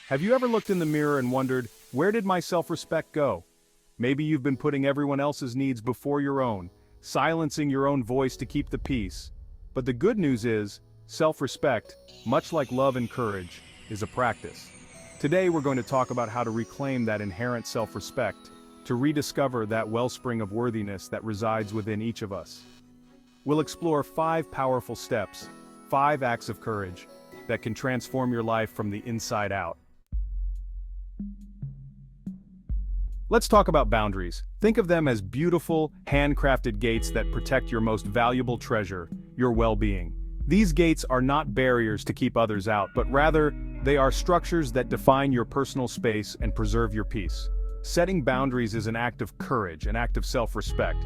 Have you ever looked in the mirror and wondered, where did my self-respect go? Maybe you've been putting everyone else's needs before your own, silencing your own voice to keep the peace. But the good news is, self-respect, much like love and courage, is a practice. Today we're going to talk about how to reclaim that inherent self-respect, to rediscover that wellspring of worthiness that resides within each of us. We'll explore 5 powerful steps, 5 acts of courage, that can transform your life from the inside out. Let's talk about boundaries. Think of them as beautiful, handcrafted gates that protect your most valuable treasure, your well-being. These gates are not barriers to keep others out, but rather, they are structures that define your personal space and preserve your peace. Setting boundaries is an act of courage, an act of self-respect.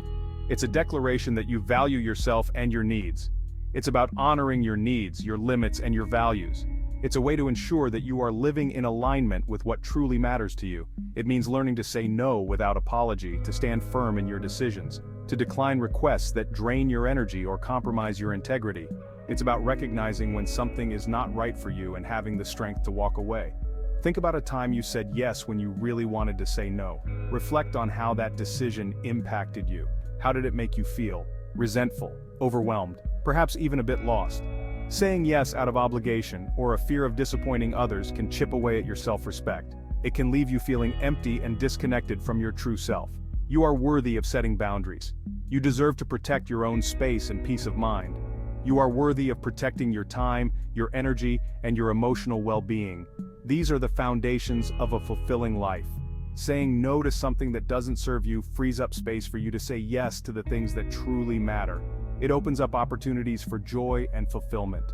It's a declaration that you value yourself and your needs. It's about honoring your needs, your limits, and your values. It's a way to ensure that you are living in alignment with what truly matters to you. It means learning to say no without apology, to stand firm in your decisions, to decline requests that drain your energy or compromise your integrity. It's about recognizing when something is not right for you and having the strength to walk away. Think about a time you said yes when you really wanted to say no. Reflect on how that decision impacted you. How did it make you feel? Resentful, overwhelmed, perhaps even a bit lost. Saying yes out of obligation or a fear of disappointing others can chip away at your self-respect. It can leave you feeling empty and disconnected from your true self. You are worthy of setting boundaries. You deserve to protect your own space and peace of mind. You are worthy of protecting your time, your energy, and your emotional well-being. These are the foundations of a fulfilling life. Saying no to something that doesn't serve you frees up space for you to say yes to the things that truly matter. It opens up opportunities for joy and fulfillment.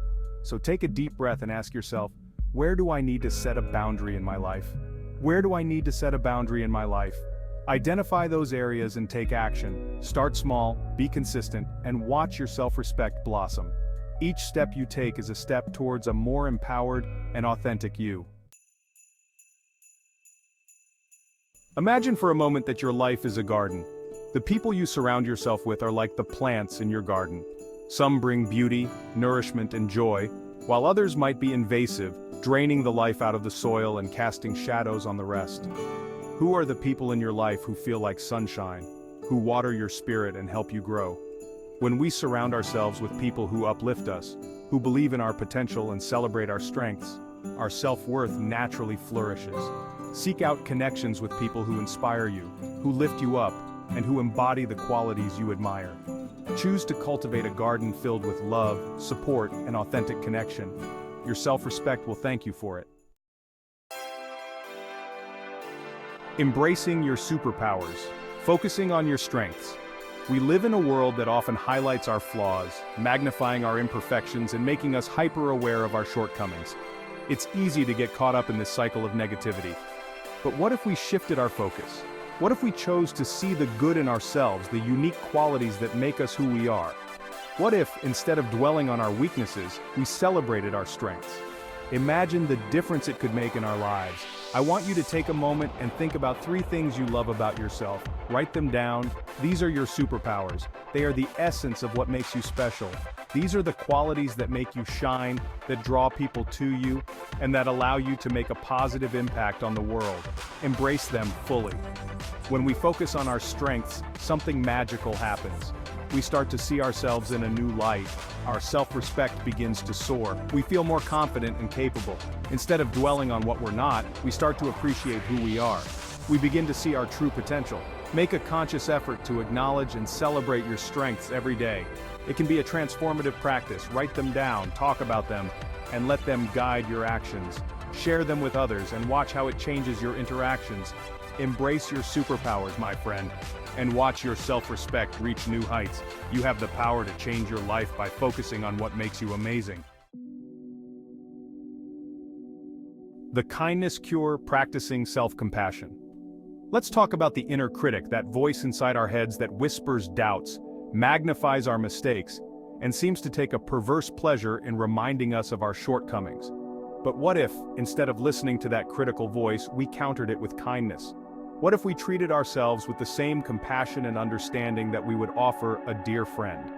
So take a deep breath and ask yourself, where do I need to set a boundary in my life? Where do I need to set a boundary in my life? Identify those areas and take action. Start small, be consistent, and watch your self-respect blossom. Each step you take is a step towards a more empowered and authentic you. Imagine for a moment that your life is a garden. The people you surround yourself with are like the plants in your garden. Some bring beauty, nourishment, and joy, while others might be invasive, draining the life out of the soil and casting shadows on the rest. Who are the people in your life who feel like sunshine, who water your spirit and help you grow? When we surround ourselves with people who uplift us, who believe in our potential and celebrate our strengths, our self-worth naturally flourishes. Seek out connections with people who inspire you, who lift you up, and who embody the qualities you admire. Choose to cultivate a garden filled with love, support, and authentic connection. Your self-respect will thank you for it. Embracing your superpowers, focusing on your strengths. We live in a world that often highlights our flaws, magnifying our imperfections and making us hyper-aware of our shortcomings. It's easy to get caught up in this cycle of negativity. But what if we shifted our focus? What if we chose to see the good in ourselves, the unique qualities that make us who we are? What if, instead of dwelling on our weaknesses, we celebrated our strengths? Imagine the difference it could make in our lives. I want you to take a moment and think about 3 things you love about yourself. Write them down. These are your superpowers. They are the essence of what makes you special. These are the qualities that make you shine, that draw people to you, and that allow you to make a positive impact on the world. Embrace them fully. When we focus on our strengths, something magical happens. We start to see ourselves in a new light. Our self-respect begins to soar. We feel more confident and capable. Instead of dwelling on what we're not, we start to appreciate who we are. We begin to see our true potential. Make a conscious effort to acknowledge and celebrate your strengths every day. It can be a transformative practice. Write them down, talk about them, and let them guide your actions. Share them with others and watch how it changes your interactions. Embrace your superpowers, my friend, and watch your self-respect reach new heights. You have the power to change your life by focusing on what makes you amazing. The kindness cure, practicing self-compassion. Let's talk about the inner critic, that voice inside our heads that whispers doubts, magnifies our mistakes, and seems to take a perverse pleasure in reminding us of our shortcomings. But what if, instead of listening to that critical voice, we countered it with kindness? What if we treated ourselves with the same compassion and understanding that we would offer a dear friend?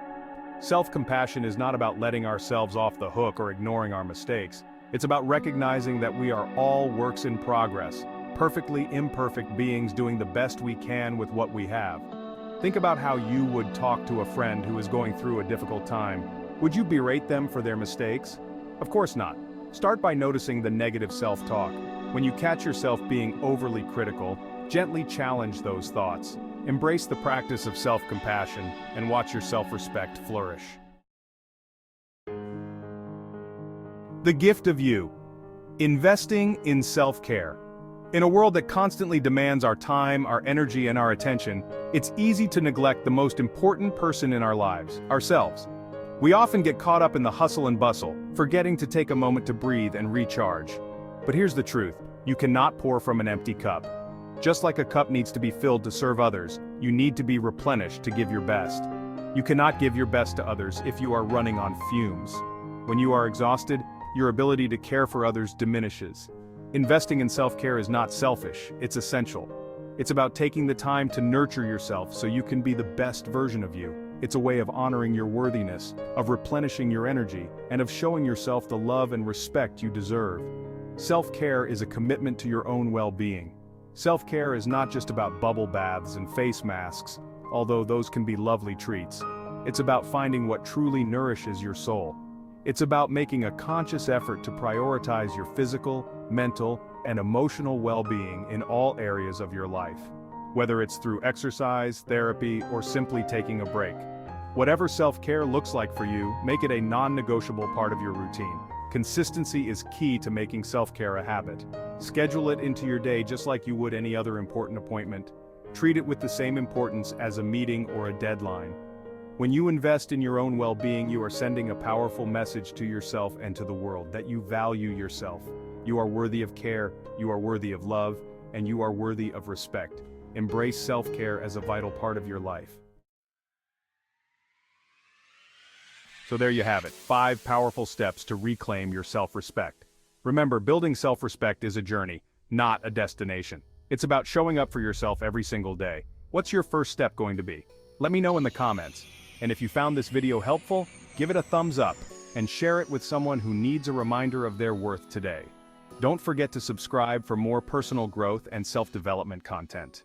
Self-compassion is not about letting ourselves off the hook or ignoring our mistakes. It's about recognizing that we are all works in progress, perfectly imperfect beings doing the best we can with what we have. Think about how you would talk to a friend who is going through a difficult time. Would you berate them for their mistakes? Of course not. Start by noticing the negative self-talk. When you catch yourself being overly critical, gently challenge those thoughts. Embrace the practice of self-compassion and watch your self-respect flourish. The gift of you. Investing in self-care. In a world that constantly demands our time, our energy, and our attention, it's easy to neglect the most important person in our lives, ourselves. We often get caught up in the hustle and bustle, forgetting to take a moment to breathe and recharge. But here's the truth, you cannot pour from an empty cup. Just like a cup needs to be filled to serve others, you need to be replenished to give your best. You cannot give your best to others if you are running on fumes. When you are exhausted, your ability to care for others diminishes. Investing in self-care is not selfish, it's essential. It's about taking the time to nurture yourself so you can be the best version of you. It's a way of honoring your worthiness, of replenishing your energy, and of showing yourself the love and respect you deserve. Self-care is a commitment to your own well-being. Self-care is not just about bubble baths and face masks, although those can be lovely treats. It's about finding what truly nourishes your soul. It's about making a conscious effort to prioritize your physical, mental, and emotional well-being in all areas of your life. Whether it's through exercise, therapy, or simply taking a break. Whatever self-care looks like for you, make it a non-negotiable part of your routine. Consistency is key to making self-care a habit. Schedule it into your day just like you would any other important appointment. Treat it with the same importance as a meeting or a deadline. When you invest in your own well-being, you are sending a powerful message to yourself and to the world that you value yourself. You are worthy of care, you are worthy of love, and you are worthy of respect. Embrace self-care as a vital part of your life. So there you have it, 5 powerful steps to reclaim your self-respect. Remember, building self-respect is a journey, not a destination. It's about showing up for yourself every single day. What's your first step going to be? Let me know in the comments. And if you found this video helpful, give it a thumbs up and share it with someone who needs a reminder of their worth today. Don't forget to subscribe for more personal growth and self-development content.